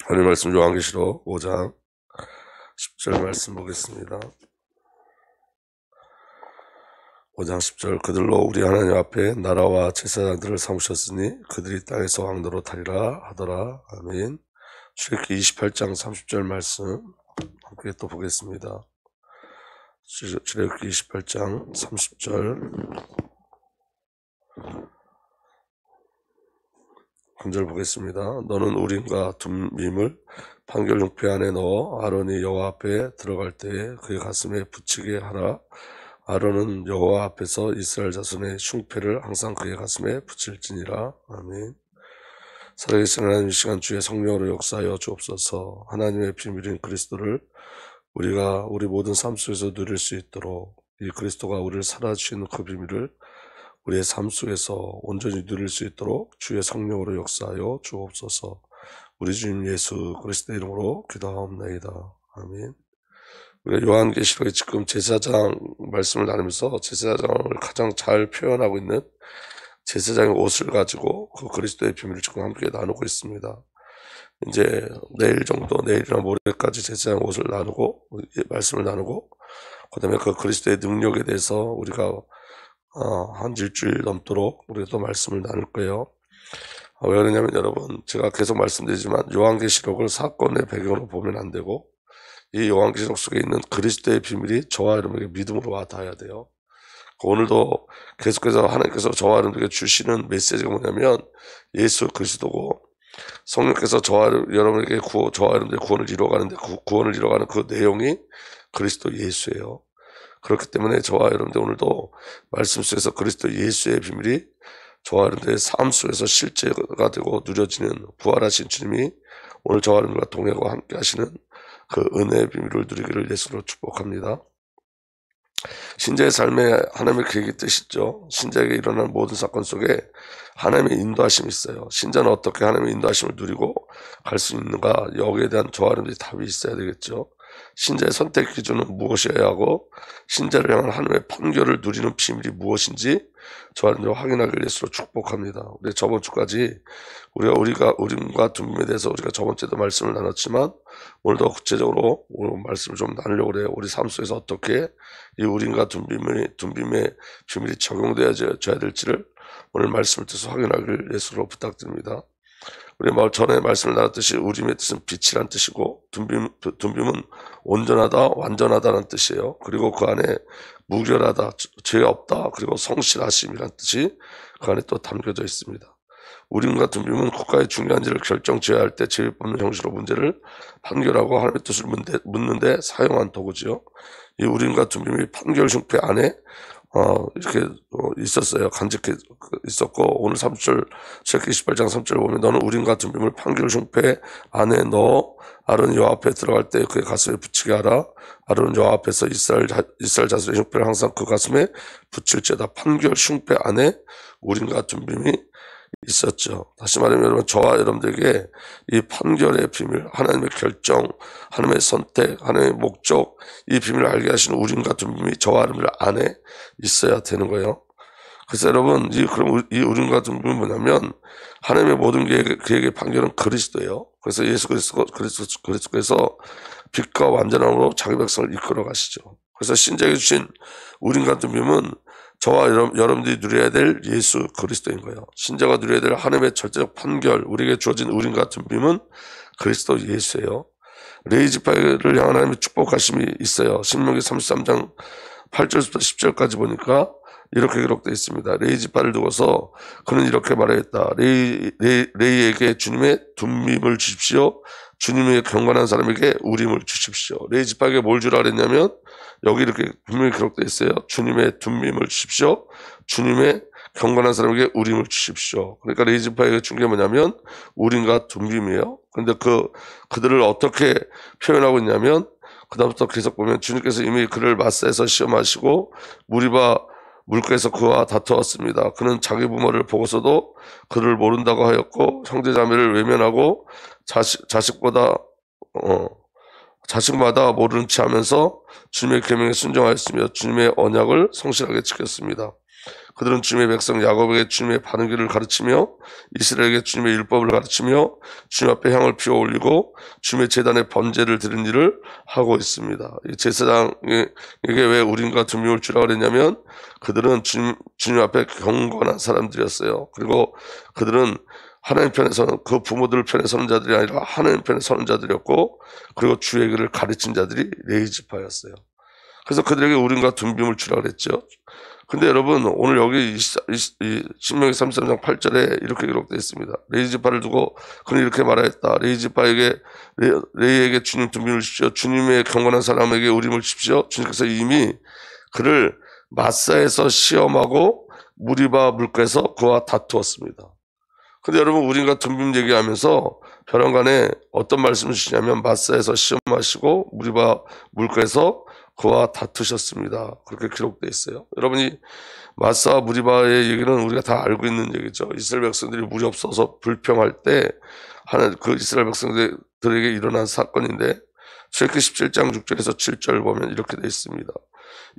하나님 말씀 요한계시록 5장 10절 말씀 보겠습니다. 5장 10절 그들로 우리 하나님 앞에 나라와 제사장들을 삼으셨으니 그들이 땅에서 왕노로 타리라 하더라. 아멘. 출애굽기 28장 30절 말씀 함께 또 보겠습니다. 출애굽기 28장 30절 한 절 보겠습니다. 너는 우림과 둠밈을 판결 흉패 안에 넣어 아론이 여호와 앞에 들어갈 때에 그의 가슴에 붙이게 하라. 아론은 여호와 앞에서 이스라엘 자손의 흉패를 항상 그의 가슴에 붙일지니라. 아멘. 살아계신 하나님, 이 시간 주의 성령으로 역사하여 주옵소서. 하나님의 비밀인 그리스도를 우리가 우리 모든 삶 속에서 누릴 수 있도록 이 그리스도가 우리를 살아주시는 그 비밀을 우리의 삶 속에서 온전히 누릴 수 있도록 주의 성령으로 역사하여 주옵소서. 우리 주님 예수 그리스도의 이름으로 기도하옵나이다. 아멘. 우리가 요한계시록에 지금 제사장 말씀을 나누면서 제사장을 가장 잘 표현하고 있는 제사장의 옷을 가지고 그 그리스도의 비밀을 지금 함께 나누고 있습니다. 이제 내일이나 모레까지 제사장 옷을 나누고 말씀을 나누고 그 다음에 그 그리스도의 능력에 대해서 우리가 한 일주일 넘도록 우리가 또 말씀을 나눌 거예요. 왜 그러냐면 여러분, 제가 계속 말씀드리지만 요한계시록을 사건의 배경으로 보면 안 되고 이 요한계시록 속에 있는 그리스도의 비밀이 저와 여러분에게 믿음으로 와 닿아야 돼요. 오늘도 계속해서 하나님께서 저와 여러분에게 주시는 메시지가 뭐냐면 예수 그리스도고 성령께서 저와 여러분에게 저와 여러분들의 구원을 이루어가는데 그 구원을 이루어가는 그 내용이 그리스도 예수예요. 그렇기 때문에 저와 여러분들 오늘도 말씀 속에서 그리스도 예수의 비밀이 저와 여러분들의 삶 속에서 실제가 되고 누려지는 부활하신 주님이 오늘 저와 여러분들과 동행하고 함께 하시는 그 은혜의 비밀을 누리기를 예수로 축복합니다. 신자의 삶에 하나님의 계획이 뜻이죠. 신자에게 일어나는 모든 사건 속에 하나님의 인도하심이 있어요. 신자는 어떻게 하나님의 인도하심을 누리고 갈 수 있는가, 여기에 대한 저와 여러분들이 답이 있어야 되겠죠. 신자의 선택 기준은 무엇이어야 하고 신자를 향한 하나님의 판결을 누리는 비밀이 무엇인지 저와 여러분들 확인하기를 예수로 축복합니다. 우리 저번 주까지 우리가 우림과 둠밈에 대해서 우리가 저번 주에도 말씀을 나눴지만 오늘도 구체적으로 오늘 말씀을 좀 나누려고 그래요. 우리 삶 속에서 어떻게 이 우림과 둠밈의 비밀이 적용되어져야 될지를 오늘 말씀을 통해서 확인하기를 예수로 부탁드립니다. 우리 전에 말씀을 나눴듯이 우림의 뜻은 빛이란 뜻이고 둠빔은 온전하다, 완전하다는 뜻이에요. 그리고 그 안에 무결하다, 죄 없다, 그리고 성실하심이란 뜻이 그 안에 또 담겨져 있습니다. 우림과 둠빔은 국가의 중요한 일을 결정지어야 때 제일 뽑는 형식으로 문제를 판결하고 하나님의 뜻을 묻는데 사용한 도구지요. 이 우림과 둠빔이 판결 흉패 안에 이렇게 있었어요. 간직해 있었고 오늘 3절 출애굽기 28장 3절 보면 너는 우림과 둠빔을 판결 흉패 안에 넣어 아론 여호와 앞에 들어갈 때 그의 가슴에 붙이게 하라. 아론 여호와 앞에서 이스라엘 자손의 흉패를 항상 그 가슴에 붙일지어다. 판결 흉패 안에 우림과 둠빔이 있었죠. 다시 말하면 여러분, 저와 여러분들에게 이 판결의 비밀, 하나님의 결정, 하나님의 선택, 하나님의 목적, 이 비밀을 알게 하시는 우림과 둠빔이 저와 여러분들 안에 있어야 되는 거예요. 그래서 여러분, 이 우림과 둠빔은 뭐냐면 하나님의 모든 계획의 판결은 그리스도예요. 그래서 예수 그리스도께서 빛과 완전함으로 자기 백성을 이끌어 가시죠. 그래서 신자에게 주신 우림과 둠빔은 저와 여러분들이 누려야 될 예수 그리스도인 거예요. 신자가 누려야 될 하나님의 절대적 판결, 우리에게 주어진 우림과 둠빔은 그리스도 예수예요. 레위지파를 향한 하나님의 축복하심이 있어요. 신명기 33장 8절부터 10절까지 보니까 이렇게 기록되어 있습니다. 레위지파를 두고서 그는 이렇게 말했다. 레위에게 주님의 둠빔을 주십시오. 주님의 경건한 사람에게 우림을 주십시오. 레위지파에게 뭘 주라 그랬냐면 여기 이렇게 분명히 기록되어 있어요. 주님의 둠빔을 주십시오. 주님의 경건한 사람에게 우림을 주십시오. 그러니까 레위지파에게 준 게 뭐냐면 우림과 둠빔이에요. 그런데 그들을 어떻게 표현하고 있냐면 그다음부터 계속 보면 주님께서 이미 그를 맞서서 시험하시고 물가에서 그와 다투었습니다. 그는 자기 부모를 보고서도 그를 모른다고 하였고 형제자매를 외면하고 자식마다 모르는 체 하면서 주님의 계명에 순종하였으며 주님의 언약을 성실하게 지켰습니다. 그들은 주님의 백성 야곱에게 주님의 바른 길을 가르치며 이스라엘에게 주님의 율법을 가르치며 주님 앞에 향을 피워 올리고 주님의 제단에 번제를 드리는 일을 하고 있습니다. 이 제사장에게 왜 우림과 둠밈을 주라 그랬냐면 그들은 주님 앞에 경건한 사람들이었어요. 그리고 그들은 하나님 편에서는 그 부모들 편에 서는 자들이 아니라 하나님 편에 서는 자들이었고, 그리고 주의 길을 가르친 자들이 레위지파였어요. 그래서 그들에게 우림과 둠밈을 주라 그랬죠. 근데 여러분, 오늘 여기 신명기 33장 8절에 이렇게 기록되어 있습니다. 레위지파를 두고 그는 이렇게 말하였다. 레위에게 주님 둠밈을 주십시오. 주님의 경건한 사람에게 우림을 주십시오. 주님께서 이미 그를 마사에서 시험하고 무리바 물가에서 그와 다투었습니다. 근데 여러분, 우림과 둠밈 얘기하면서 벼랑간에 어떤 말씀을 주시냐면 마사에서 시험하시고 무리바 물가에서 그와 다투셨습니다. 그렇게 기록되어 있어요. 여러분이 마사와 무리바의 얘기는 우리가 다 알고 있는 얘기죠. 이스라엘 백성들이 물이 없어서 불평할 때 하는 그 이스라엘 백성들에게 일어난 사건인데, 출애굽기 17장 6절에서 7절 보면 이렇게 되어 있습니다.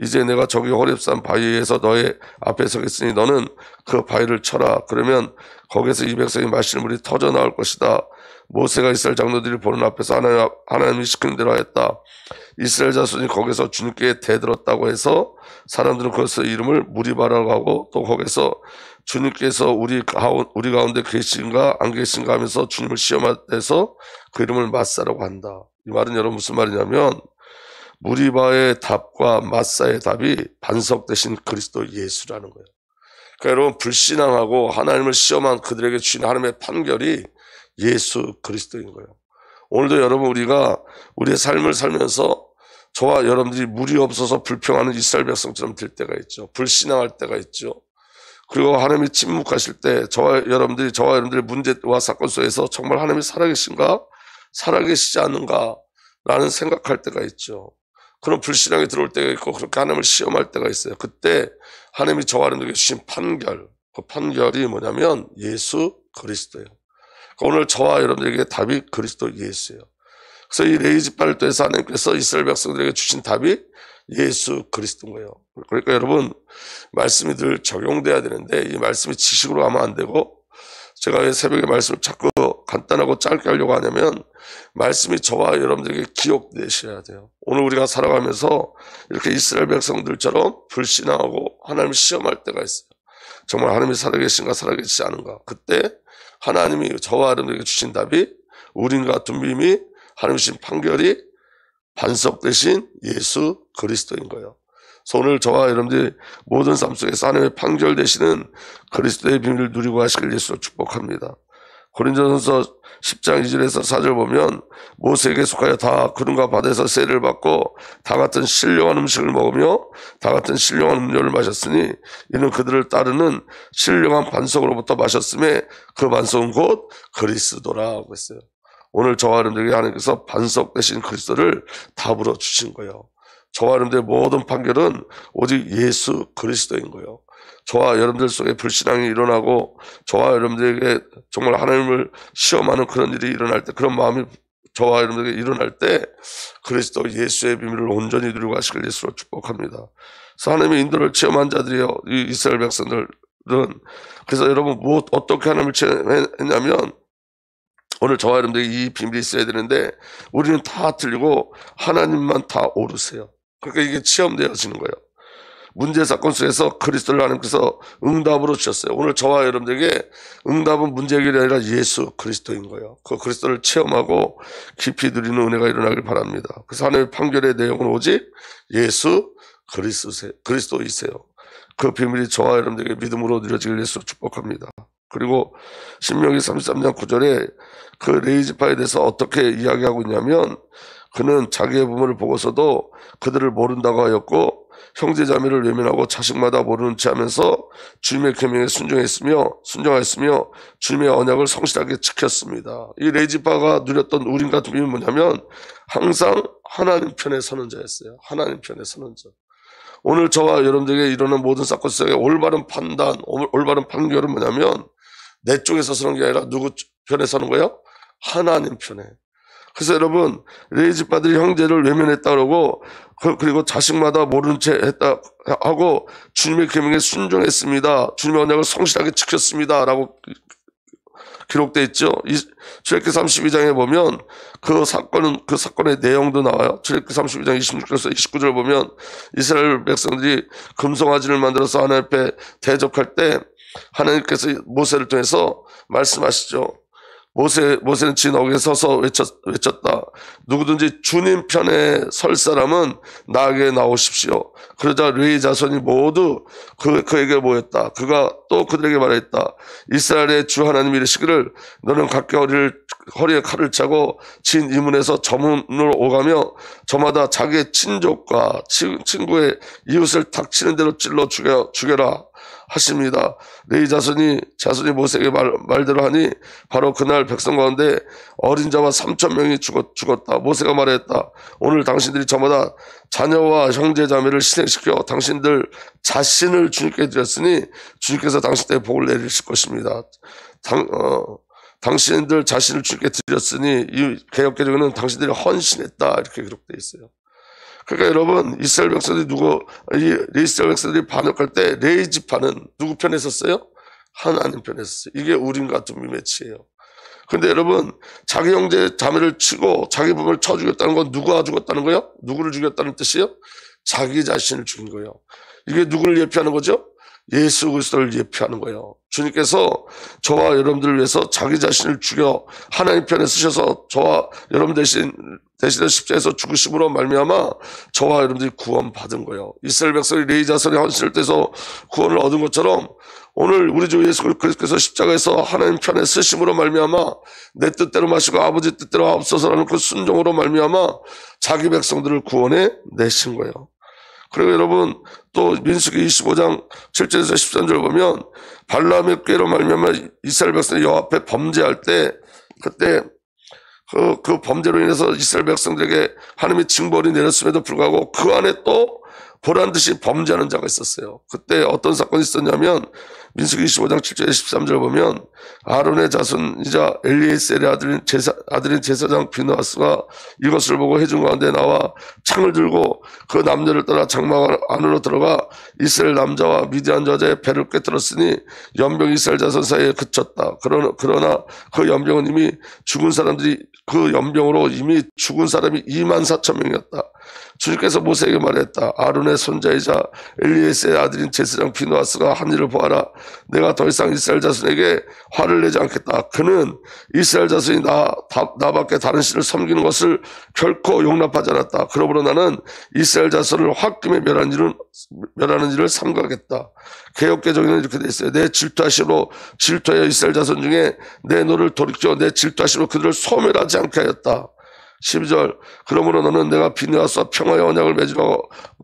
이제 내가 저기 호렙산 바위에서 너의 앞에 서겠으니 너는 그 바위를 쳐라. 그러면 거기서 이 백성이 마시는 물이 터져 나올 것이다. 모세가 이스라엘 장로들이 보는 앞에서 하나님이 시키는 대로 하였다. 이스라엘 자손이 거기서 주님께 대들었다고 해서 사람들은 거기서 이름을 무리바라고 하고, 또 거기서 주님께서 우리 가운데 계신가 안 계신가 하면서 주님을 시험할 때서 그 이름을 마사라고 한다. 이 말은 여러분 무슨 말이냐면, 무리바의 답과 마사의 답이 반석 대신 그리스도 예수라는 거예요. 그러니까 여러분, 불신앙하고 하나님을 시험한 그들에게 주신 하나님의 판결이 예수 그리스도인 거예요. 오늘도 여러분, 우리가 우리의 삶을 살면서 저와 여러분들이 물이 없어서 불평하는 이스라엘 백성처럼 될 때가 있죠. 불신앙할 때가 있죠. 그리고 하나님이 침묵하실 때 저와 여러분들의 문제와 사건 속에서 정말 하나님이 살아계신가, 살아계시지 않는가 라는 생각할 때가 있죠. 그런 불신앙이 들어올 때가 있고, 그렇게 하나님을 시험할 때가 있어요. 그때 하나님이 저와 여러분들에게 주신 판결, 그 판결이 뭐냐면 예수 그리스도예요. 오늘 저와 여러분들에게 답이 그리스도 예수예요. 그래서 이 레위지파를 통해서 하나님께서 이스라엘 백성들에게 주신 답이 예수 그리스도인 거예요. 그러니까 여러분, 말씀이 늘 적용돼야 되는데 이 말씀이 지식으로 하면 안 되고, 제가 왜 새벽에 말씀을 자꾸 간단하고 짧게 하려고 하냐면 말씀이 저와 여러분들에게 기억되셔야 돼요. 오늘 우리가 살아가면서 이렇게 이스라엘 백성들처럼 불신앙하고 하나님을 시험할 때가 있어요. 정말 하나님이 살아계신가 살아계시지 않은가. 그때 하나님이 저와 여러분들에게 주신 답이 우림과 둠밈이 하나님 주신 판결이 반석 대신 예수 그리스도인 거예요. 그래서 오늘 저와 여러분들이 모든 삶 속에서 하나님의 판결 되시는 그리스도의 비밀을 누리고 하시길 예수로 축복합니다. 고린도전서 10장 2절에서 4절 보면 모세에게 속하여 다 구름과 바다에서 세례를 받고 다 같은 신령한 음식을 먹으며 다 같은 신령한 음료를 마셨으니 이는 그들을 따르는 신령한 반석으로부터 마셨음에 그 반석은 곧 그리스도라고 했어요. 오늘 저와 여러분들에게 하나님께서 반석 되신 그리스도를 답으로 주신 거예요. 저와 여러분들의 모든 판결은 오직 예수 그리스도인 거예요. 저와 여러분들 속에 불신앙이 일어나고 저와 여러분들에게 정말 하나님을 시험하는 그런 일이 일어날 때, 그런 마음이 저와 여러분들에게 일어날 때 그리스도 예수의 비밀을 온전히 누리고 가시길 예수로 축복합니다. 그래서 하나님의 인도를 체험한 자들이요, 이 이스라엘 백성들은. 그래서 여러분 어떻게 하나님을 체험했냐면, 오늘 저와 여러분들이 이 비밀이 있어야 되는데 우리는 다 틀리고 하나님만 다 오르세요. 그러니까 이게 체험되어지는 거예요. 문제 사건 속에서 그리스도를 하나님께서 응답으로 주셨어요. 오늘 저와 여러분들에게 응답은 문제 해결이 아니라 예수 그리스도인 거예요. 그 그리스도를 체험하고 깊이 누리는 은혜가 일어나길 바랍니다. 그래서 하나님의 판결의 내용은 오직 예수 그리스도이세요. 그 비밀이 저와 여러분들에게 믿음으로 누려지길 예수로 축복합니다. 그리고 신명기 33장 9절에 그 레위지파에 대해서 어떻게 이야기하고 있냐면, 그는 자기의 부모를 보고서도 그들을 모른다고 하였고 형제자매를 외면하고 자식마다 모르는 체 하면서 주님의 계명에 순종하였으며 주님의 언약을 성실하게 지켰습니다. 이 레위지파가 누렸던 우림과 둠밈이 뭐냐면 항상 하나님 편에 서는 자였어요. 하나님 편에 서는 자. 오늘 저와 여러분들에게 일어나는 모든 사건 속에 올바른 판단, 올바른 판결은 뭐냐면 내 쪽에서 서는 게 아니라 누구 편에 서는 거예요? 하나님 편에. 그래서 여러분, 레위지파들이 형제를 외면했다 그러고, 그리고 자식마다 모른 채 했다 하고, 주님의 계명에 순종했습니다. 주님의 언약을 성실하게 지켰습니다. 라고 기록되어 있죠. 출애굽기 32장에 보면 그 사건의 내용도 나와요. 출애굽기 32장 26절에서 29절 보면 이스라엘 백성들이 금송아지를 만들어서 하나님 앞에 대적할 때 하나님께서 모세를 통해서 말씀하시죠. 모세는 진 어귀에 서서 외쳤다. 누구든지 주님 편에 설 사람은 나에게 나오십시오. 그러자 레위 자손이 모두 그에게 모였다. 그가 또 그들에게 말했다. 이스라엘의 주 하나님 이르시기를 너는 각기 허리에 칼을 차고 진 이문에서 저문으로 오가며 저마다 자기의 친족과 친구의 이웃을 닥치는 대로 찔러 죽여라 하십니다. 레위 자손이 모세에게 말대로 하니 바로 그날 백성 가운데 어린 자와 3,000명이 죽었다. 모세가 말했다. 오늘 당신들이 저마다 자녀와 형제 자매를 희생시켜 당신들 자신을 주님께 드렸으니 주님께서 당신들의 복을 내리실 것입니다. 당신들 자신을 주님께 드렸으니 이 개역개정에는 당신들이 헌신했다 이렇게 기록되어 있어요. 그러니까 여러분, 이스라엘 백성들이 반역할 때 레위지파는 누구 편에 섰어요? 하나님 편에 섰어요. 이게 우림과 둠의 매치예요. 근데 여러분, 자기 형제 자매를 치고 자기 부모를 쳐 죽였다는 건 누가 죽었다는 거예요? 누구를 죽였다는 뜻이에요? 자기 자신을 죽인 거예요. 이게 누구를 예표하는 거죠? 예수 그리스도를 예표하는 거예요. 주님께서 저와 여러분들을 위해서 자기 자신을 죽여 하나님 편에 쓰셔서 저와 여러분 대신에 십자가에서 죽으심으로 말미암아 저와 여러분들이 구원받은 거예요. 이스라엘 백성이 레위 자손의 헌신을 떼서 구원을 얻은 것처럼 오늘 우리 주 예수 그리스도께서 십자가에서 하나님 편에 쓰심으로 말미암아 내 뜻대로 마시고 아버지 뜻대로 하옵소서라는 그 순종으로 말미암아 자기 백성들을 구원해 내신 거예요. 그리고 여러분, 또 민수기 25장 7절에서 13절 보면 발람의 꾀로 말미암아 이스라엘 백성이 여호와 앞에 범죄할 때 그때 그 범죄로 인해서 이스라엘 백성들에게 하나님의 징벌이 내렸음에도 불구하고 그 안에 또 보란듯이 범죄하는 자가 있었어요. 그때 어떤 사건이 있었냐면 민수기 25장 7절 13절 보면 아론의 자손이자 엘리에셀의 아들인 제사장 비느하스가 이것을 보고 회중 가운데 나와 창을 들고 그 남녀를 따라 장막 안으로 들어가 이스라엘 남자와 미디안 여자의 배를 꿰뚫었으니 연병이 이스라엘 자손 사이에 그쳤다. 그러나 그 연병은 이미 죽은 사람들이 그 연병으로 이미 죽은 사람이 24,000명이었다. 주님께서 모세에게 말했다. 아론의 손자이자 엘리에셀의 아들인 제사장 비느하스가 한 일을 보아라. 내가 더 이상 이스라엘 자손에게 화를 내지 않겠다. 그는 이스라엘 자손이 나밖에 다른 신을 섬기는 것을 결코 용납하지 않았다. 그러므로 나는 이스라엘 자손을 홧김에 멸하는 일을 삼가겠다. 개역개정에는 이렇게 돼 있어요. 내 질투하심으로 질투하여 이스라엘 자손 중에 내 노를 돌이켜 내 질투하심으로 그들을 소멸하지 않게 하였다. 12절 그러므로 너는 내가 비느하스와 평화의 언약을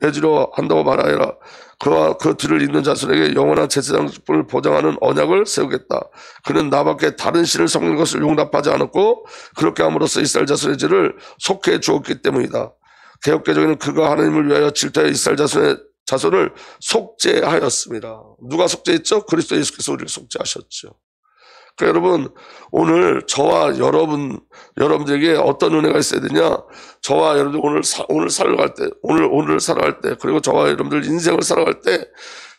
맺으려 한다고 말하여라. 그와 그 뒤를 잇는 자손에게 영원한 제사장직분을 보장하는 언약을 세우겠다. 그는 나밖에 다른 신을 섬기는 것을 용납하지 않았고 그렇게 함으로써 이스라엘 자손의 죄를 속해 주었기 때문이다. 개역개정에는 그가 하나님을 위하여 질투하여 이스라엘 자손을 속죄하였습니다. 누가 속죄했죠? 그리스도 예수께서 우리를 속죄하셨죠. 그러니까 여러분, 오늘 저와 여러분들에게 어떤 은혜가 있어야 되냐? 저와 여러분들 오늘 살아갈 때, 그리고 저와 여러분들 인생을 살아갈 때,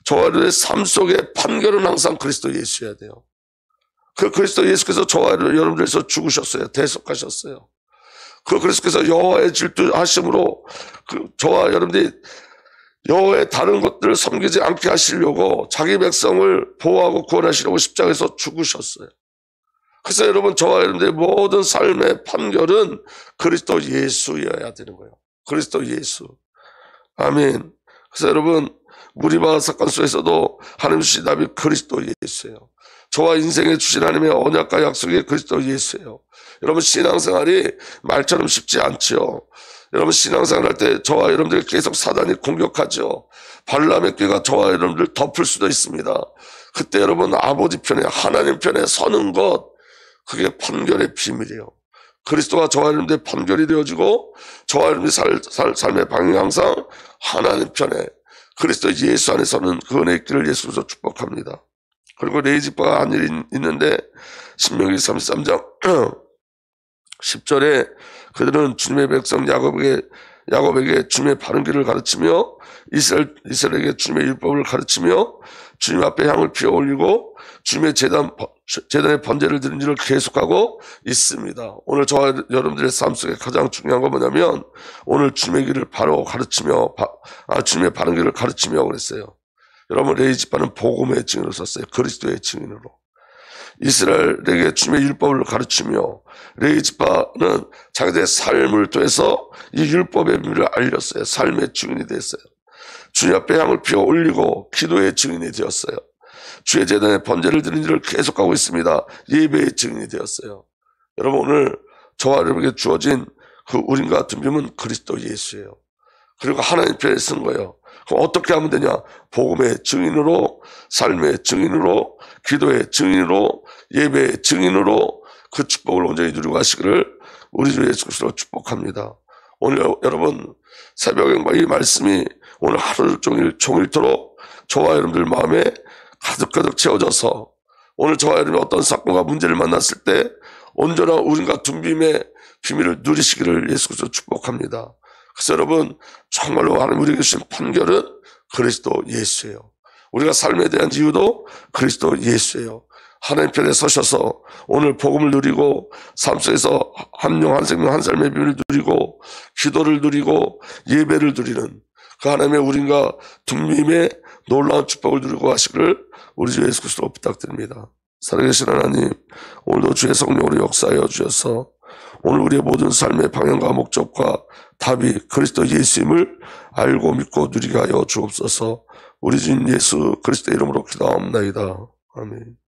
저와 여러분들의 삶 속에 판결은 항상 그리스도 예수여야 돼요. 그 그리스도 예수께서 저와 여러분들에서 죽으셨어요. 대속하셨어요. 그 그리스도께서 여호와의 질투하심으로 저와 여러분들이 여호와의 다른 것들을 섬기지 않게 하시려고 자기 백성을 보호하고 구원하시려고 십자가에서 죽으셨어요. 그래서 여러분 저와 여러분들의 모든 삶의 판결은 그리스도 예수여야 되는 거예요. 그리스도 예수. 아멘. 그래서 여러분 무리바 사건 속에서도 하나님 주신 답이 그리스도 예수예요. 저와 인생에 주신 하나님의 언약과 약속이 그리스도 예수예요. 여러분 신앙생활이 말처럼 쉽지 않지요. 여러분 신앙생활 할 때 저와 여러분들 계속 사단이 공격하죠. 발람의 꾀가 저와 여러분들 덮을 수도 있습니다. 그때 여러분 아버지 편에 하나님 편에 서는 것 그게 판결의 비밀이에요. 그리스도가 저와 여러분들의 판결이 되어지고 저와 여러분들의 삶의 방향이 항상 하나님 편에 그리스도 예수 안에 서는 그 은혜의 길을 예수로서 축복합니다. 그리고 레위지파가 한 일이 있는데 신명기 33장 10절에 그들은 주님의 백성 야곱에게 주님의 바른 길을 가르치며 이스라엘에게 주님의 율법을 가르치며 주님 앞에 향을 피워 올리고 주님의 재단의 번제를 드린 일을 계속하고 있습니다. 오늘 저와 여러분들의 삶 속에 가장 중요한 건 뭐냐면 오늘 주님의 길을 바로 가르치며 주님의 바른 길을 가르치며 그랬어요. 여러분, 레위 지파는 복음의 증인으로 썼어요. 그리스도의 증인으로. 이스라엘에게 주님의 율법을 가르치며 레위 지파는 자기들의 삶을 통해서 이 율법의 비밀을 알렸어요. 삶의 증인이 됐어요. 주님 앞에 향을 피워 올리고 기도의 증인이 되었어요. 주의 재단에 번제를 드린 일을 계속하고 있습니다. 예배의 증인이 되었어요. 여러분, 오늘 저와 여러분에게 주어진 그 우린 같은 빔은 그리스도 예수예요. 그리고 하나님 편에 쓴 거예요. 그럼 어떻게 하면 되냐? 복음의 증인으로, 삶의 증인으로, 기도의 증인으로, 예배의 증인으로 그 축복을 온전히 누리고 가시기를 우리 주 예수 그리스도로 축복합니다. 오늘 여러분 새벽에 이 말씀이 오늘 하루 종일 종일토록 저와 여러분들 마음에 가득가득 채워져서 오늘 저와 여러분이 어떤 사건과 문제를 만났을 때 온전한 우린과 둠빔의 비밀을 누리시기를 예수 그리스도로 축복합니다. 그래서 여러분, 정말로 하나님 우리에게 주신 판결은 그리스도 예수예요. 우리가 삶에 대한 이유도 그리스도 예수예요. 하나님 편에 서셔서 오늘 복음을 누리고 삶 속에서 한 영 한 생명 한 삶의 비밀을 누리고 기도를 누리고 예배를 누리는 그 하나님의 우린과 둠빔의 놀라운 축복을 누리고 하시기를 우리 주 예수 그리스도로 부탁드립니다. 살아계신 하나님, 오늘도 주의 성령으로 역사하여 주셔서 오늘 우리의 모든 삶의 방향과 목적과 답이 그리스도 예수임을 알고 믿고 누리게 하여 주옵소서. 우리 주님 예수 그리스도의 이름으로 기도합니다. 아멘.